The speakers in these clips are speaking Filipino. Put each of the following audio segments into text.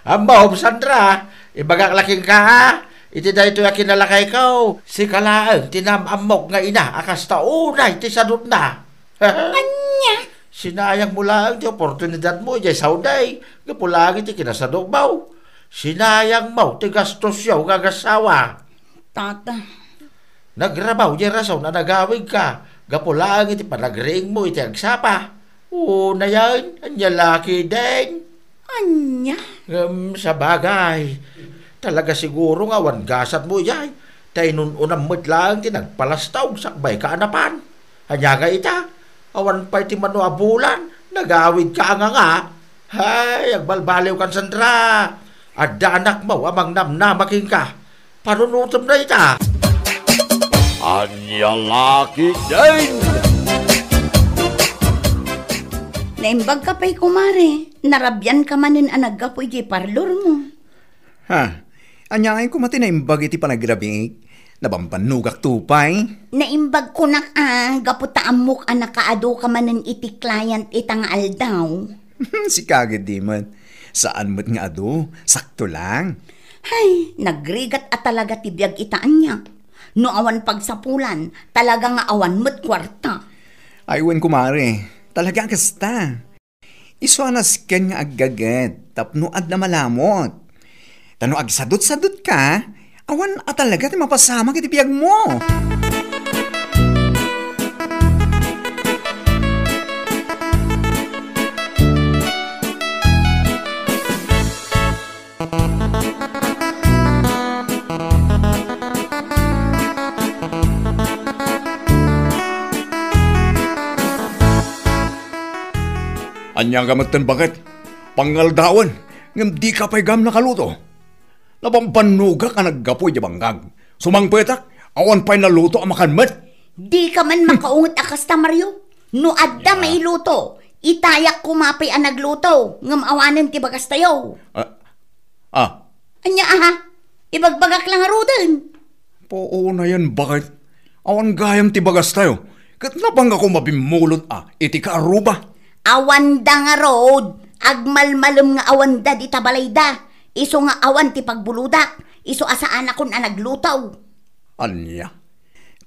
Ambaw, Sandra, ibagak laking ka ha. Iti da ito yakin nalakay ko. Si kalaang tinamamok nga ina, akas taunay, ti sadot na. Anya? Sinayang mo lang ti oportunidad mo, jay sauday. Gapulang iti kinasadok baw. Sinayang mo, ti gastos yaw gagasawa. Tata. Nagrabaw, jay rasaw na nagawig ka. Gapulang iti panagring mo, iti agsapa. Na yan, anya laki din. Anya? Sa bagay. Talaga siguro nga awan gasat mo yay. Tay nun unang lang tinagpalastaw sakbay kaanapan. Hanya nga ita. Awan pa iti manuabulan. Nagawid ka nga. Hay, agbalbaliw kan Sandra. Adda anak mo amang namnamaking ka. Panunutom na ita. Anya laki din. Naimbag ka pa'y kumare. Narabyan ka manin anaggapoy di parlor mo. Ha? Anya ngayon kumati na imbag iti panagrabing. Nabampanugak tupay. Naimbag ko na gaputa amok nakaado ka manin iti client itang aldaw. Si kagad di man. Saan mo't nga ado? Sakto lang. Hay, nagrigat at talaga tibiyag itaan niya. No awan pagsapulan, talaga nga awan mo't kwarta. Aywan kumare. Talaga kasta. Isuanas ken nga aggaget. Tapno ad na malamot. Tano agsadot-sadot ka, awan talaga ti mapasama kiti piyag mo. Anya gamatan bakit? Pangaldawan, ngam di ka pa'y gam nakaluto. Napampanugak ka naggapoy di banggag. Sumangpetak, awan pa'y naluto ang makanmat. Di ka man makaungot akas ta, Mario. No adda may luto. Itayak kumapay ang nagluto. Ngam awanan ti bagas tayo. Anya ibagbagak lang arudan. Oo na yan, bakit? Awan gayam ti bagas tayo. Kat nabang ako mabimulot iti ka aruba. Awan da nga road. Agmalmalem nga awan da di tabalay da. Iso nga awan ti pagbuludak. Iso asaan akon naglutaw. Anya?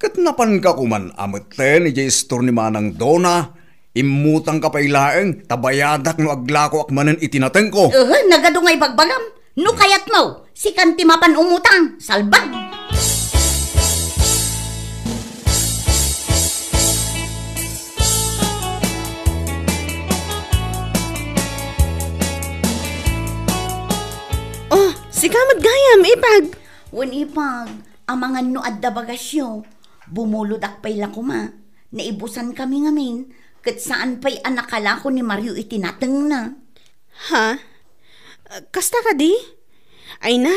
Kat napan ka kuman ameten ni J-Store ni Manang Dona. Imutang ka pa ilaeng tabayadak no aglako akmanen itinateng ko. Nagadungay bagbagam. No kayat mo. Si kanti mapan umutang. Salbag. Si kamat gayam, ipag. Wen ipag, amangan no adda bagasyo. Bumuludak pa'y lakuma. Naibusan kami ngamin. Kat saan pa'y anakala ko ni Mario itinateng na. Ha? Kasta ka di? Ay na,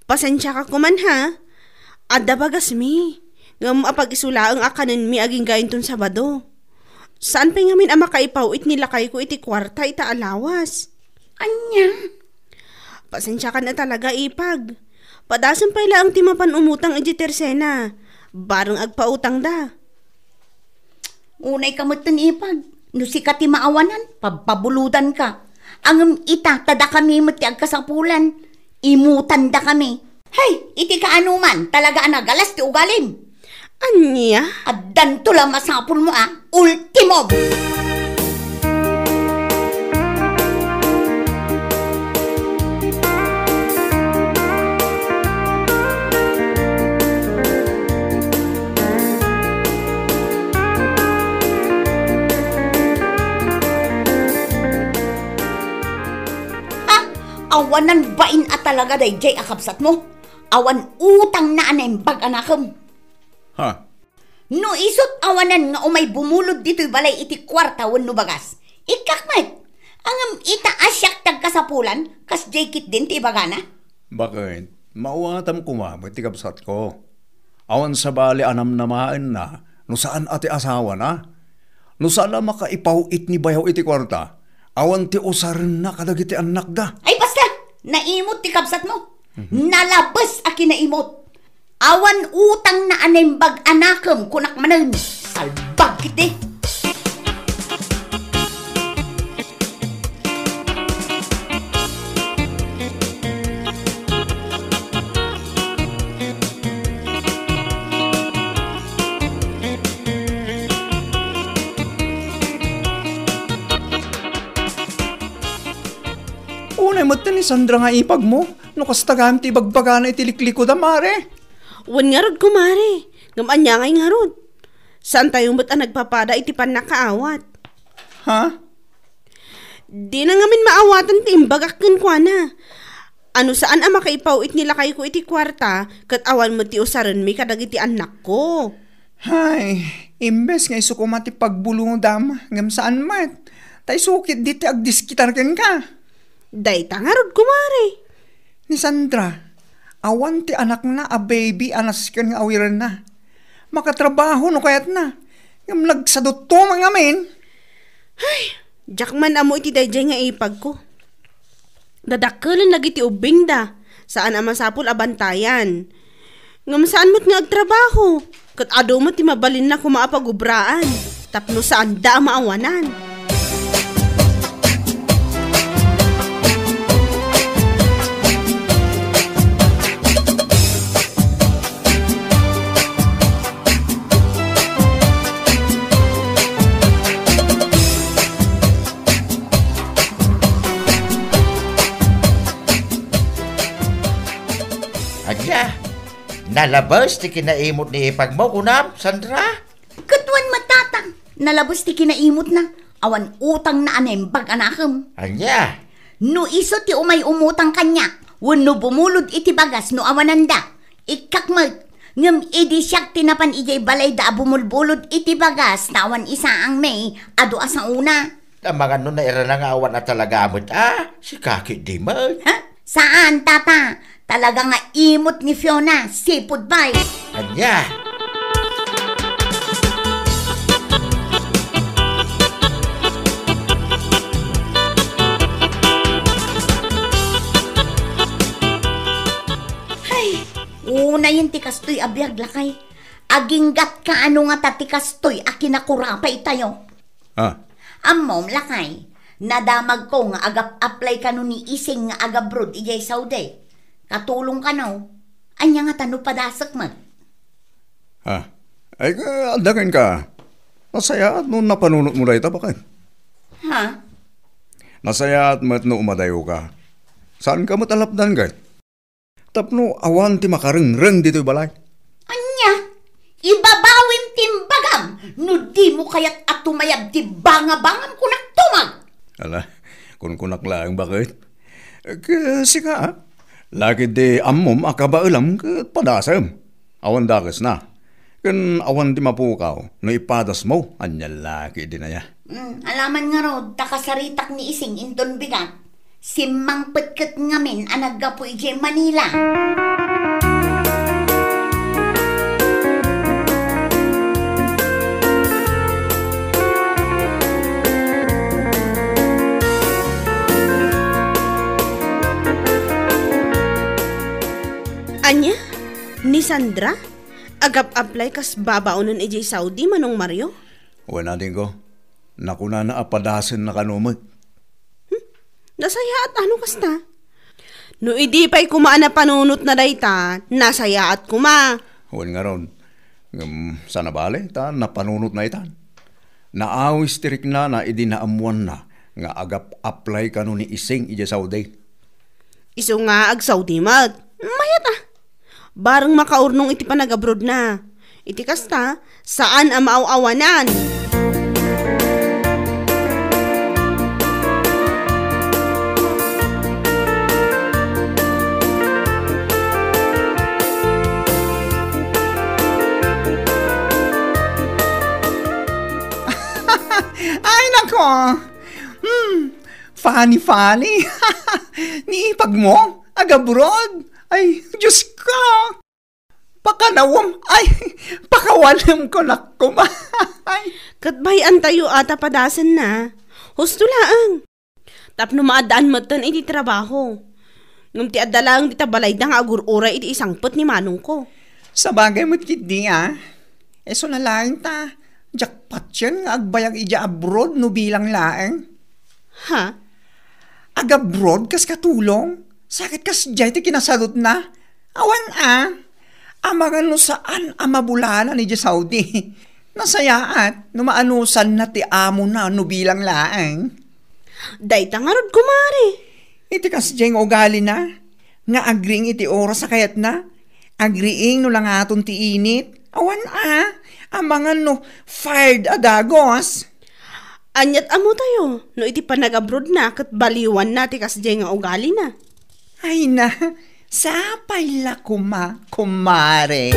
pasensya ka kuman ha. Adda bagas mi. Ngam apag isulaang akanan mi aging gayon ton Sabado. Saan pa'y ngamin ang makaipaw nilakay ko iti kwarta ita alawas? Anya? Pasensya ka na talaga, ipag. Padasan pa ila ang timapan umutang iti tersena. Barang agpautang da. Unay kamot tan ipag. No si kati maawanan, pabuludan ka. Ang ita, tada kami mati agkasapulan. Imutan da kami. Hey, iti ka anuman, talaga anagalas ti ugalim. Anya? Addan to lang masapul mo ultimo. Awanan bain talaga day jay akapsat mo. Awan utang na anembag anakam. Ha? No isot awanan nga umay bumulod dito'y balay iti kwarta wenno bagas. Ikakmat. Angam ita asyak tagkasapulan kas jay kit din ti bagana. Bakit? Mauwatam kumamit ti kapsat ko. Awan sa bali anam namaan na. No saan ati asawa na? No saan na makaipawit ni bayaw iti kwarta? Awan ti usarin na kadagiti anak da. Ay basta! Naimot ti kapsat mo. Nalabas aki naimot. Awan utang na anembag anakam kunak manen. Salbag kiti. Unay mo ni Sandra nga ipag mo. No kastagam ti bagbaga na itilikliko da, mare. Wan nga rod kumare. Ngaman niya ngay nga rod. Saan tayo ba't ang nagpapada iti pan nakaawat? Ha? Di na ngamin maawatan ti imbagakin kwa na. Ano saan ang makaipawit nila kayo ko iti kwarta kat awan mo ti usaran mi kadag iti anak ko. Hay, imbes nga iso ko mati pagbulong dam, ngam saan mat. Tay sukit diti agdiskitar ken ka. Day tangarod kumare. Ni Sandra, awan ti anak na a baby anas ken nga awiran na. Makatrabaho no kayat na. Ngam lagsadot to mga men. Jakman amo iti dayjay nga ipag ko. Dadakkelan lagi ti ubing da. Saan ang masapul abantayan. Ngam saan mo't nga agtrabaho. Kat ado mo ti mabalin na kumaapagubraan. Tapno saan da maawanan. Anya, nalabas ti kinaimot ni ipag mo, kunam, Sandra? Katwan matatang. Nalabos ti kinaimot na. Awan utang na anembag anakam. Anya, No iso ti umay umutang kanya. Wano bumulod iti bagas no awananda. Ikakmag. Ngam idi siyak tinapan ijay balay da bumulbulod iti bagas na awan isa ang may ado asang una. mga nun na iranangawan at talaga amot, si Kaki di man. Ha? Saan, tata? Talaga nga imot ni Fiona, sipod bay. Anya, Una yung tikastoy abiyag lakay. Aginggat ka ano nga tatikastoy a kinakurapay tayo. Amom lakay. Nadamag ko nga agap-apply ka no ni ising nga agabrod ijay Saudi. Katulong ka no. Anya nga tano padasak mag. Ay, aldagan ka. Nasaya at nung napanunot mo na ita bakit? Ha? Nasaya at mat no umadayo ka. Saan ka matalapdan ka? Tapno awan ti makarengreng dito balay. Anya? Ibabawin timbagam. No di mo kayat at tumayab ti bangabangam kunak tumag. Ala, kung kunak lang bakit? Kasi ka, lagi di ammom akabailam kat padasam. Awan dakas na. Kan awan di mapukaw, no ipadas mo, anya laki din na ya. Alaman nga rod, takasaritak ni ising inton bigat. Simang petket ngamin ang naggapo ije Manila. Anya? Ni Sandra? Agap-apply kas babaunan ije Saudi manong Mario? Wala din ko. Nakuna na apadasan na kanumag. Nasaya at ano kasta? No idi pa'y kumaan na panunot na dayta, nasaya at kuma. Huwag nga ron. Sana bale, ta napanunot na itan. Naawis tirik na idi naamuan na nga agap-apply ka no ni ising ija Saudi. Iso nga ag Saudi mag. Mayat Barang makaurnong iti panag-abroad na. Iti kasta, saan ang maawanan? Ay, nako! Funny. Niipag mo? Agabroad? Ay, Diyos ko! Pakanawam! Ay, pakawalam ko na kumay! Katbayan tayo ata padasan na. Husto laang. Tapno maadaan mo tan iti trabaho. Ngum ti adalang ti tabalay da nga agur-ura iti isangpot ni manong ko. Sa bagay mo't kidi so na lang ta. Jackpot yan nga agbayag ija abroad no bilang laeng. Ha? Agabroad kas katulong? Sakit kas jay ti kinasadot na? Awan Amagan no saan amabulana ni Saudi. Nasayaat no maanusan na ti amo na no bilang laeng. Day tangarod kumari. Iti kas diyang ugali na. Nga agring iti oras sa kayat na. Agriing no lang aton ti init. Awan amangan no fired adagos. Anyat amo tayo, no iti panag-abroad na kat baliwan na ti kasdyan nga ugali na. Ay na, sapay la kumare.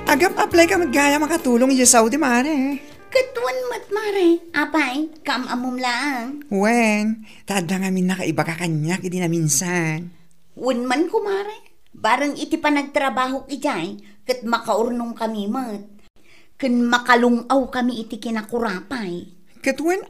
Agam-apply ka magaya makatulong yung Saudi, mare. Katuan mat mare, apay, kam amom lang. Wen, tada nga min nakaiba ka kanyak, hindi na minsan. Wen man kumare, barang iti pa nagtrabaho kijay, kat makaurnong kami mat. Kan makalungaw kami iti kinakurapay. Katwen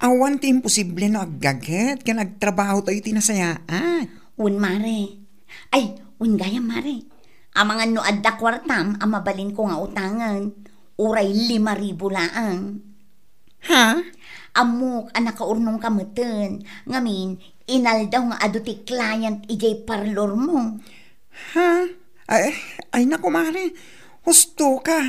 awan ti imposible no aggaget, ka nagtrabaho tayo tinasayaan. Wen mare, ay, wen gaya mare. Amangan no adda kwartam, amabalin ko nga utangan. Uray 5,000 laang. Ha? Amok, nakaurnong kameten. Ngamin, inal daw nga ado ti client ijay parlor mo. Ha? Ay naku, mare. Husto ka.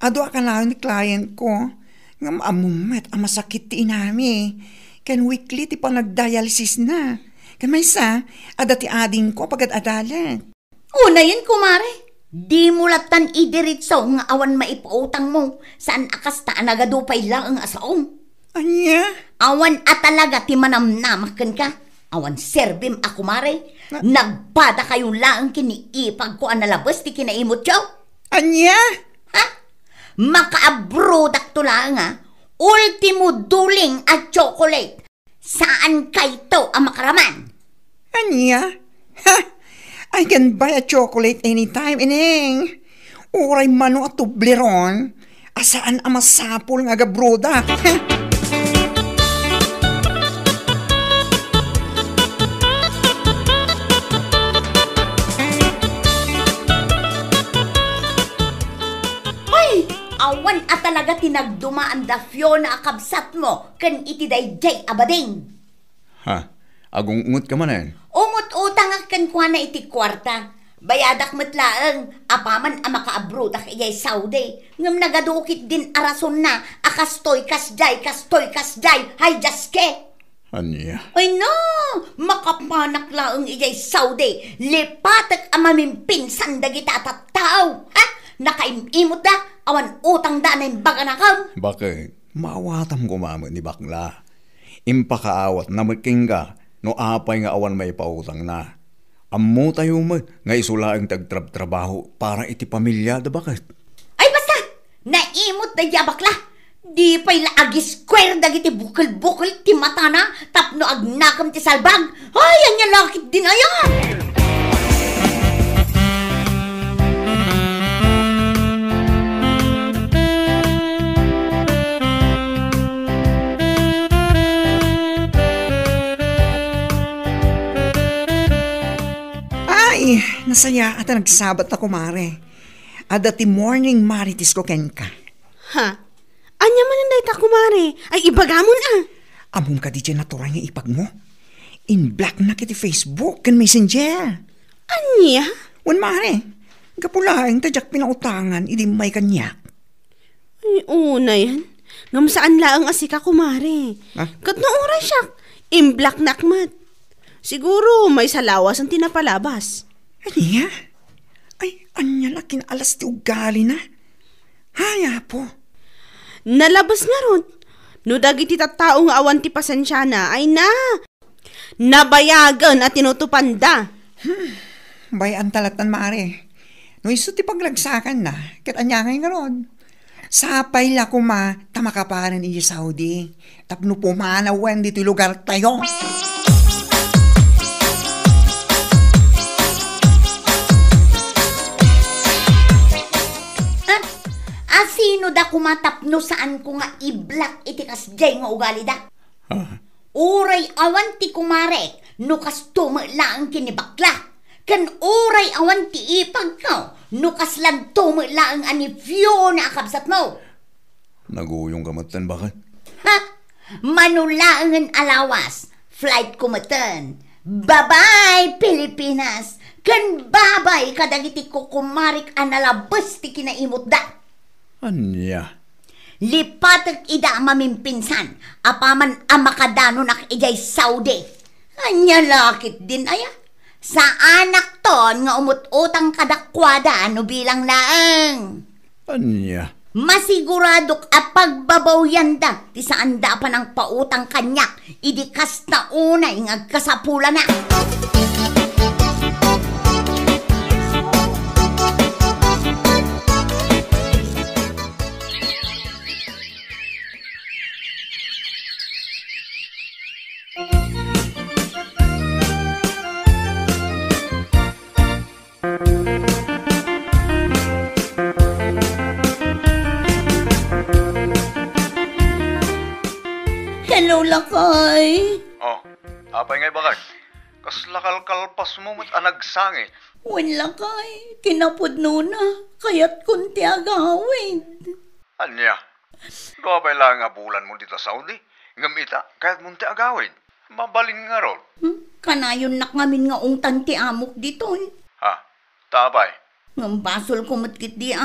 Ado ka na ni client ko. Nga maamumet, masakit ti inami. Kan weekly ti pa nagdialysis na. Kan may sa, ada ti ading ko pagad adalet. Una yun, kumare. Di mo latan idiritso nga awan maipautang mo. Saan akas taan nagadupay lang ang asaong. Anya? Awan atalaga ti manamnamakan ka. Awan serbim ako, mare. Nagpada kayo lang kiniipag ko ang nalabas ti kinaimot siya. Anya? Ha? Makaabrodak to lang Ultimo duling at chocolate. Saan kay to ang makaraman? Anya? Ha? I can buy a chocolate anytime, ineng. Uray mano at tubleron. Asaan ang masapol nga gabroda? Ay! Awan at talaga tinagdumaan da Fiona akabsat mo kan iti dayjay abading. Ha? Agong ungot ka manen? Umut-utang akan kwa na iti kwarta. Bayadak matlaang, apaman ang makaabrodak iyay Saudi. Ngam nagadukit din arason na, akastoy kasjay, hay jaske. Anya? Ay no, makapanak laang iyay Saudi. Lipatak amamin pinsan dagita tattaw. Ha? Nakaimimot da, awan utang da na yung baga na kam. Bakit? Maawatam ko mama ni bakla. Impakaawat na magkingga. No apay nga awan may pautang na. Ammo tayo mo nga isulaang tagtrabaho para iti pamilya da bakit? Ay basta, naimot na yabakla. Di pa'y laagi square dagiti bukal-bukal ti matana tapno agnakam ti salbag. Ay, anya lakit din ayan. Ay, nasaya at nagsabat ako, mare. Adati morning maritis ko ken ka. Ha? Anya man ang dayta kumare? Ay ibagamon Among ka di dyan naturay nga ipag mo. In black na kiti Facebook ken Messenger. Anya? Wan, mare. Kapulaing tadyak pinautangan, idi may kanyak. Ay una yan. Ngam saan laang asika kumare? Ha? Kat na oras siya. In black nakmat. Siguro may salawas ang tinapalabas. Anya? Ay, anya lakin alas ti ugali na. Haya po. Nalabas nga ron. No dagiti tattao nga awan ti pasensya na, ay na. Nabayagan at tinutupanda. Bayan talatan, mare. No iso ti paglagsakan na, kat anya ngay nga ron. Sapay la kuma, tamakaparan iya Saudi. Tapno pumanawan dito lugar tayo. Sino da kumatapno saan ko nga i-black iti kasjay nga ugali da? Uray awan ti kumarek, no kasto lang kinibakla. Kan uray awan ti ipag ko, no kaslan lang ani Fiona akabsat mo. Naguyong kamatan bakit? Ha? Manulaangan alawas, flight kumatan. Bye-bye, Pilipinas! Kan Hay kadagiti ko kumarik analabas ti kinaimot da. Anya? Lipatek ida mamimpinsan, apaman amakadano nak ijay Saudi. Anya lakit din aya. Sa anak ton nga umut-utang kadakwada no bilang laeng. Anya? Masiguradok a pagbabaw yanda ti saan da pa ng pautang kanyak idikas na unay ngagkasapula na. Hello, Lakay. Oh, apay ngay bakit? Kas lakalkalpas mo mo't anagsangit. Wen, Lakay. Kinapudno na. Kaya't kunti agawid. Anya? Gapay lang nga bulan mo dito Saudi. Ngamita, kahit munti agawid. Mabalin nga ron. Kanayon nak ngamin nga ungtan ti amok dito. Ha? Tapay? Ngam basol kumatkit di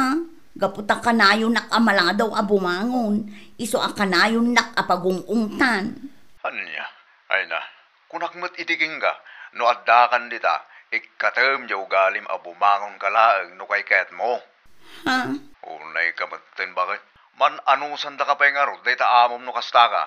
Gaputa kanayon nak amala daw abumangon. Iso a kanayon nak apagungungtan. Anya? Ay na, kunakmat itiging ka, no addakan dita, ikatem jaw galim abumangon kalaeng no kay ket mo. Ha? Unay kamatin bakit? Man anusan da ka pa nga ro, dayta amom no kasta ka.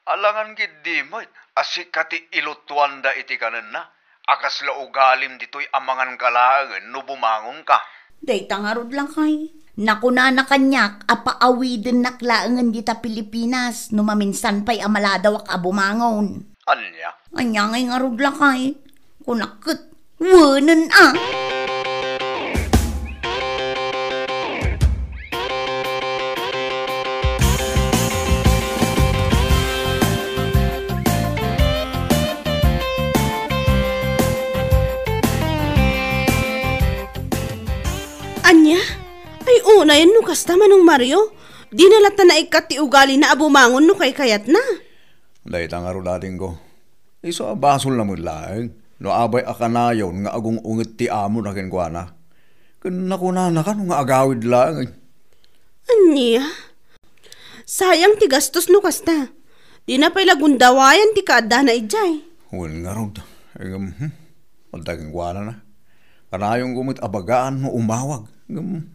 Alangan gid di mo't, asikati ilutuan da iti kanan na. Akas la ugalim dito'y amangan kalaeng no bumangon ka. Dayta nga rod lang kay. Nakuna na kanyak, apaawidin naklaangan dita Pilipinas, no maminsan pa'y amaladawak abumangon. Anya? Anya ngay nga rod lang kay. Kunakit, wanan Anya? Ay unayan no kasta manong Mario. Di nalata na ikati ugali na abumangon no kay kayat na. Dayta nga ro dating ko. Iso abasol na mo lang. No abay akanayon nga agong ungit ti amo na kenkwana. Kunakuna ka no nga agawid lang. Anya? Sayang ti gastos no kasta. Di na pa'y lagundawayan ti kaada na ijay. Huwag nga ro. Pagdaking kwana na. Kanayong gumit abagaan no umawag.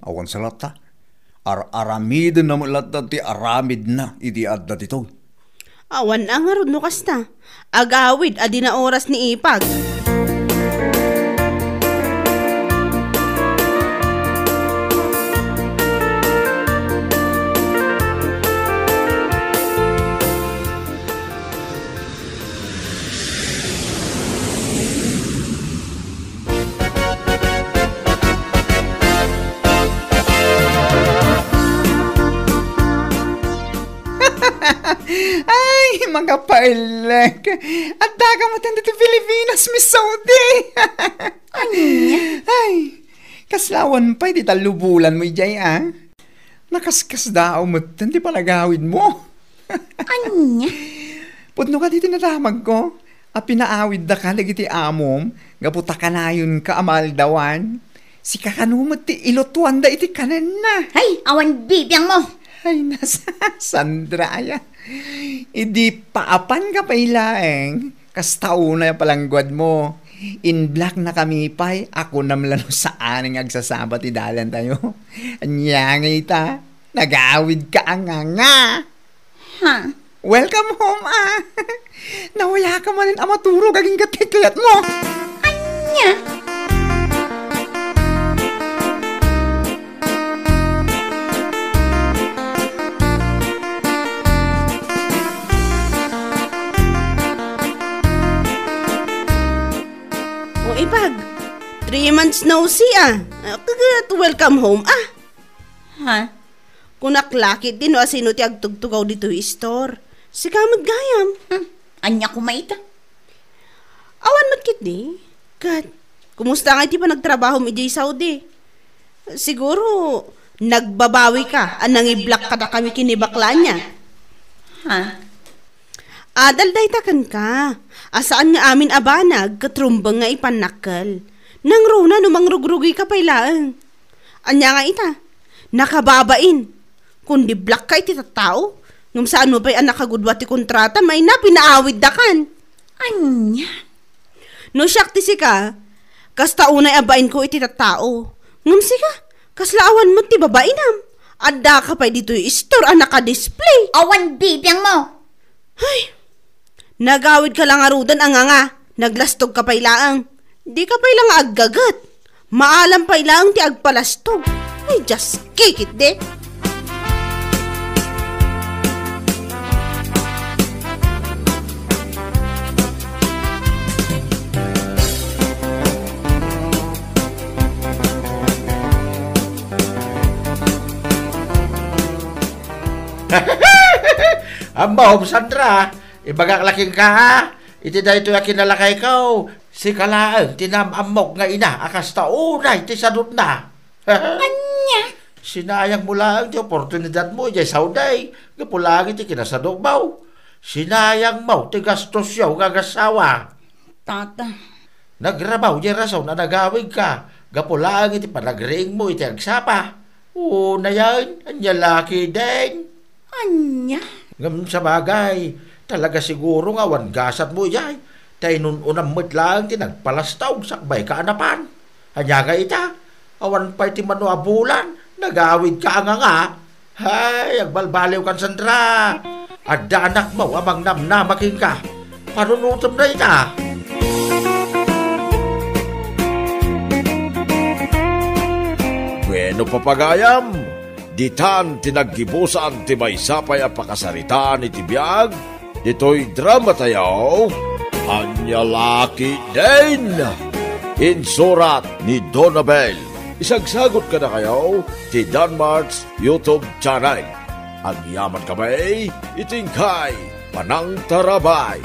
Awan sa lata. Aramid na malata ti aramid na iti adda dito. Awan ang arod no kasta. Agawid adi na oras ni ipag. Ay, mga pailek. At daga mo tan dito Pilipinas, Miss Saudi. Ay, kaslawan pa, di talubulan mo ijay, Nakaskas daw mo tan, di palagawid mo. Anya? Pudno ka dito natamag ko. Pinaawid da ka, lagi ti amom. Gaputa ka na yun ka amaldawan. Si kakanumot ti ilotuan da iti kanan na. Hay, awan bibiyang mo. Ay, nasa Sandraya. Idi paapan ka pa ilaeng. Kastao na palanggwad mo. In black na kami pa'y ako namlano sa aning agsasabat idalan tayo. Anya nga ita, nag-aawid ka nga. Ha? Welcome home, Nawaya ka manin amaturo gaging katikayat mo. Anya? Ipag, 3 months no see welcome home Ha? Kunaklakit din o asino ti agtugtugaw dito store. Si kamad gayam. Anya kumaita? Awan matkit di. Kat, kumusta nga iti pa nagtrabaho mi di Saudi? Siguro, nagbabawi ka anang i-block ka na kami kinibakla niya. Ha? Adal daytakan ka. Asaan nga amin abanag katrumbang nga ipanakal. Nang runa numang rugrugi ka pailaan. Anya nga ita, nakababain. Kundi black ka iti tao, ngam saan mo pa'y anak kagudwa ti kontrata, may na pinaawid da kan. Anya? No syakti si ka, kasta unay abain ko iti tao. Ngam si ka, kaslaawan mo ti babainam. Adda ka pa'y dito yung store anak ka-display. Awan bibiyang mo. Ay, nagawid ka lang arudan ang nga, naglastog ka pailaang. Di ka pailang aggagat. Maalam pailaang ti agpalastog. Ay, just kick it, de. Ambaw, Sandra, ibagak laking ka ha. Iti da ito yung kinalakay ko. Si Kalaang, tinamamok nga ina, akas taunay, ti sadot na. Anya? Sinayang mo lang ti oportunidad mo, jay sauday. Gapulang iti kinasadok baw. Sinayang mo, ti gastos yaw, gagasawa. Tata. Nagrabaw, jay rasaw na nagawig ka. Gapulang iti panagring mo, iti agsapa. Oo na yan, anya laki din. Anya? Ngam sa bagay, talaga siguro nga wan gasat mo yay. Tay nun unang lang tinagpalastaw sakbay kaanapan. Hanya nga ita, awan pa'y ti manuabulan, nagawid ka nga. Hay, agbalbaliw kan Sandra. Adda anak mo amang namnamaking ka. Panunutom na ita. Bueno papagayam, ditan tinaggibusan ti maysapay a pakasaritaan iti biag, dito'y drama tayo, Anya Laki din! Insurat ni Donabel. Isagsagot ka na kayo ti Danmarks YouTube channel. Ang yaman kamay, itingkay, panang tarabay.